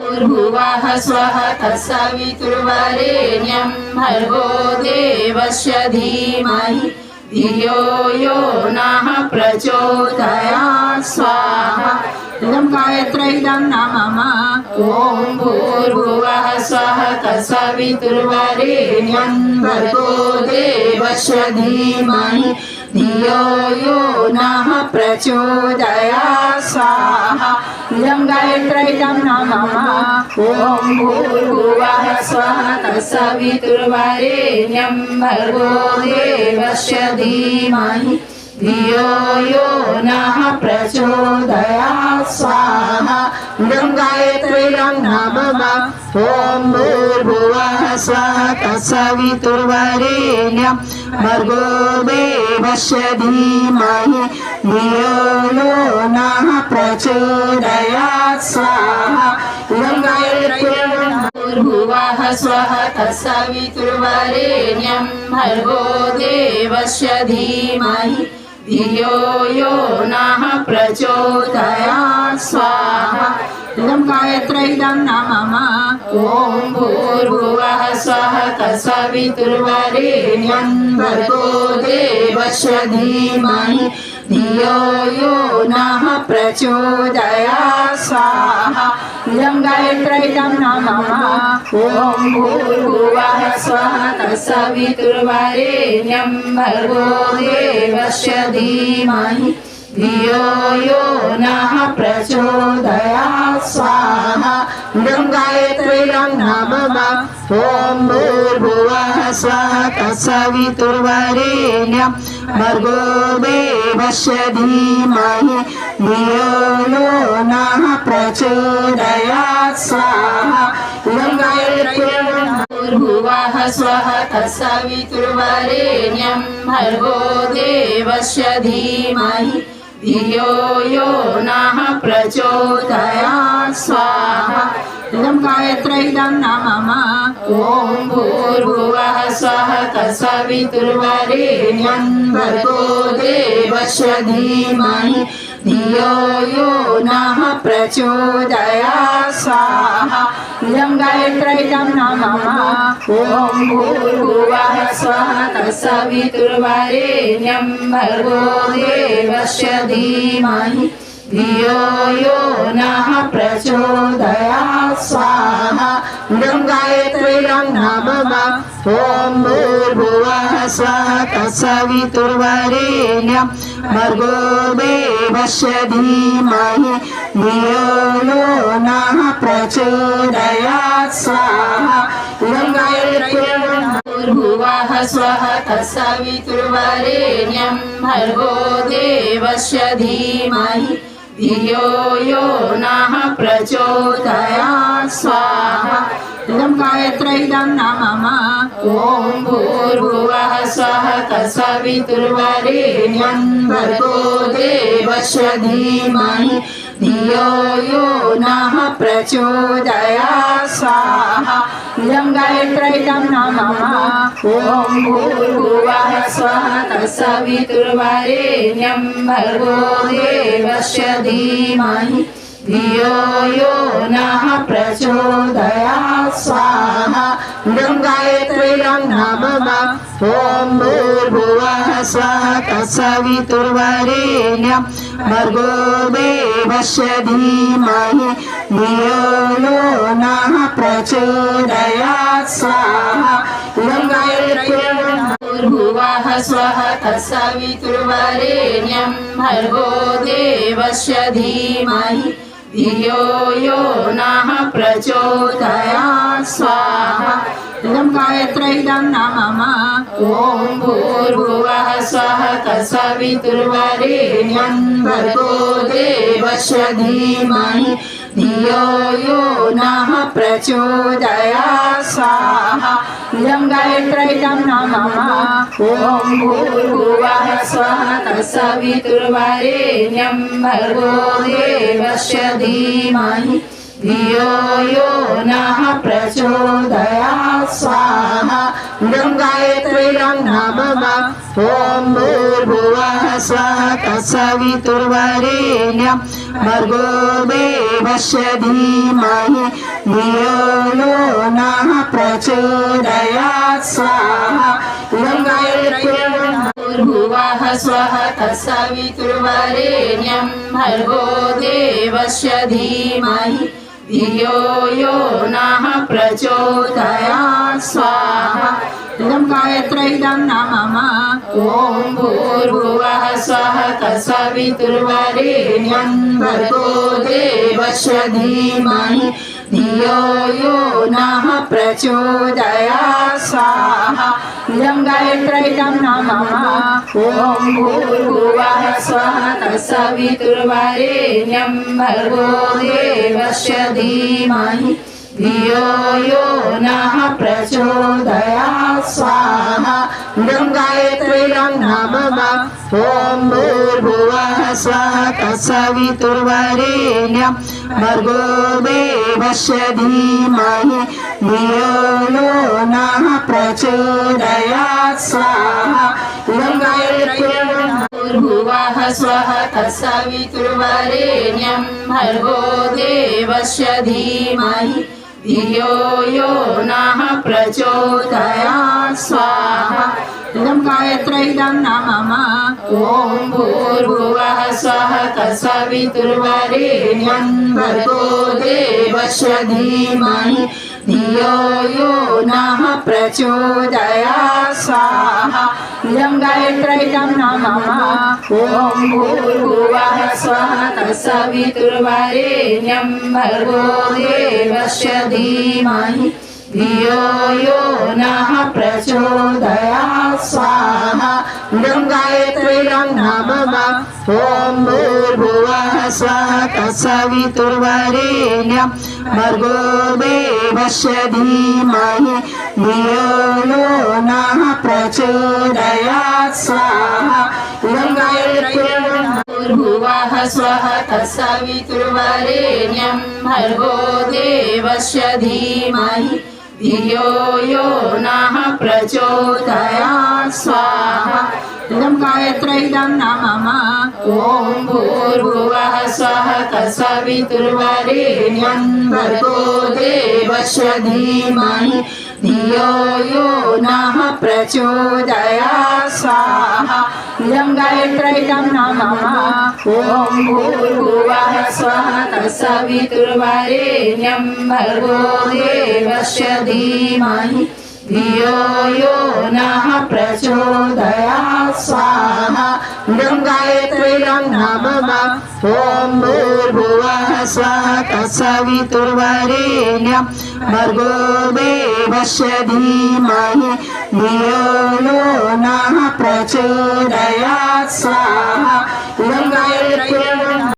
भूर्भुवः स्वः तत्सवितुर्वरेण्यं भर्गो देवस्य धीमहि धियो यो नः प्रचोदयात् स्वाहा। इदं गायत्रीदं नमः। ॐ भूर्भुवः स्वः तत्सवितुर्वरेण्यं भर्गो देवस्य धीमहि धियो यो नः प्रचोदयात् स्वाहा। इदं गायत्रीदं नमः। ॐ भूर्भुवः स्वः तत्सवितुर्वरेण्यं भर्गो देवस्य धीमहि धियो यो नः प्रचोदयात् स्वाहा। इदं गायत्रीदं नमः। ॐ भूर्भुवः स्वः तत्सवितुर्वरेण्यं भर्गो देवस्य धीमहि धियो यो नः प्रचोदयात् स्वाहा। इदं गायत्रीदं भूर्भुवः स्वः तत्सवितुर्वरेण्यं भर्गो देवस्य धीमहि धियो यो नः प्रचोदयात् स्वाहा। इदं गायत्रीदं नमः। ॐ भूर्भुवः स्वः तत्सवितुर्वरेण्यं भर्गो देवस्य धीमहि धियो यो नः प्रचोदयात् स्वाहा। इदं गायत्रीदं नमः। ॐ भूर्भुवः स्वः तत्सवितुर्वरेण्यं भर्गो देवस्य धीमहि धियो यो नः प्रचोदयात् स्वाहा। इदं गायत्रीदं नमः। ॐ भूर्भुवः स्वः तत्सवितुर्वरेण्यं भर्गो देवस्य धीमहि धियो यो नः प्रचोदयात् स्वाहा। इदं गायत्रीदं भूर्भुवः स्वः तत्सवितुर्वरेण्यं भर्गो देवस्य धीमहि धियो यो नः प्रचोदयात् स्वाहा। इदं गायत्रीदं नमः। ॐ भूर्भुवः स्वः तत्सवितुर्वरेण्यं भर्गो देवस्य धीमहि धियो यो नः प्रचोदयात् स्वाहा। इदं गायत्रीदं नमः। ॐ भूर्भुवः स्वः तत्सवितुर्वरेण्यं भर्गो देवस्य धीमहि धियो यो नः प्रचोदयात् स्वाहा। इदं गायत्रीदं नमः। ॐ भूर्भुवः स्वः तत्सवितुर्वरेण्यं भर्गो देवस्य धीमहि धियो यो नः प्रचोदयात् स्वाहा। इदं गायत्रीदं भूर्भुवः स्वः तत्सवितुर्वरेण्यं भर्गो देवस्य धीमहि धियो यो नः प्रचोदयात् स्वाहा। इदं गायत्रीदं नमः। ॐ भूर्भुवः स्वः तत्सवितुर्वरेण्यं भर्गो देवस्य धीमहि धियो यो नः प्रचोदयात् स्वाहा। इदं गायत्रीदं नमः। ॐ भूर्भुवः स्वः तत्सवितुर्वरेण्यं भर्गो देवस्य धीमहि धियो यो नः प्रचोदयात् स्वाहा। इदं गायत्रीदं नमः। ॐ भूर्भुवः स्वः तत्सवितुर्वरेण्यं भर्गो देवस्य धीमहि धियो यो नः प्रचोदयात् स्वाहा। इदं गायत्रीदं भूर्भुवः स्वः तत्सवितुर्वरेण्यं भर्गो देवस्य धीमहि धियो यो नः प्रचोदयात् स्वाहा। इदं गायत्रीदं नमः। ॐ भूर्भुवः स्वः तत्सवितुर्वरेण्यं भर्गो देवस्य धीमहि धियो यो नः प्रचोदयात् स्वाहा। इदं गायत्रीदं नमः। ॐ भूर्भुवः स्वः तत्सवितुर्वरेण्यं भर्गो देवस्य धीमहि धियो यो नः प्रचोदयात् स्वाहा इदं गायत्र्यं नमः ॐ भूर्भुवः स्वः तत्सवितुर्वरेण्यं भर्गो देवस्य धीमहि धियो यो नः प्रचोदयात् स्वाहा इदं गायत्र्यं भूर्भुवः स्वः तत्सवितुर्वरेण्यं भर्गो देवस्य धीमहि धियो यो नः प्रचोदयात् स्वाहा इदं गायत्र्यं नमः ॐ भूर्भुवः स्वः तत्सवितुर्वरेण्यं भर्गो देवस्य धीमहि धियो यो नः प्रचोदयात् स्वाहा इदं गायत्र्यं नमः ॐ भूर्भुवः स्वः तत्सवितुर्वरेण्यं भर्गो देवस्य धीमहि धियो यो नः प्रचोदयात् स्वाहा इदं गायत्र्यं नमः ॐ भूर्भुवः स्वः तत्सवितुर्वरेण्यं भर्गो देवस्य धीमहि धियो यो नः प्रचोदयात् स्वाहा इदं गायत्र्यं भूर्भुवः स्वः तत्सवितुर्वरेण्यं भर्गो देवस्य धीमहि धियो यो नः प्रचोदयात् स्वाहा इदं गायत्र्यं नमः ॐ भूर्भुवः स्वः तत्सवितुर्वरेण्यं भर्गो देवस्य धीमहि धियो यो नः प्रचोदयात् स्वाहा इदं गायत्र्यं नमः ॐ भूर्भुवः स्वः तत्सवितुर्वरेण्यं भर्गो देवस्य धीमहि धियो यो नः प्रचोदयात् स्वाहा इदं गायत्र्यं नमः ॐ भूर्भुवः स्वः तत्सवितुर्वरेण्यं भर्गो देवस्य धीमहि धियो यो नः प्रचोदयात् स्वाहा इदं गायत्र्यं भूर्भुवः स्वः तत्सवितुर्वरेण्यं भर्गो देवस्य धीमहि धियो यो नः प्रचोदयात् स्वाहा इदं गायत्र्यं नमः ॐ भूर्भुवः स्वः तत्सवितुर्वरेण्यं भर्गो देवस्य धीमहि धियो यो नः प्रचोदयात् स्वाहा इदं गायत्र्यं नमः ॐ भूर्भुवः स्वः तत्सवितुर्वरेण्यं भर्गो देवस्य धीमहि धियो यो नः प्रचोदयात् स्वाहा इदं गायत्र्यं नमः ॐ भूर्भुवः स्वः तत्सवितुर्वरेण्यं भर्गो देवस्य धीमहि धियो यो नः प्रचोदयात् स्वाहा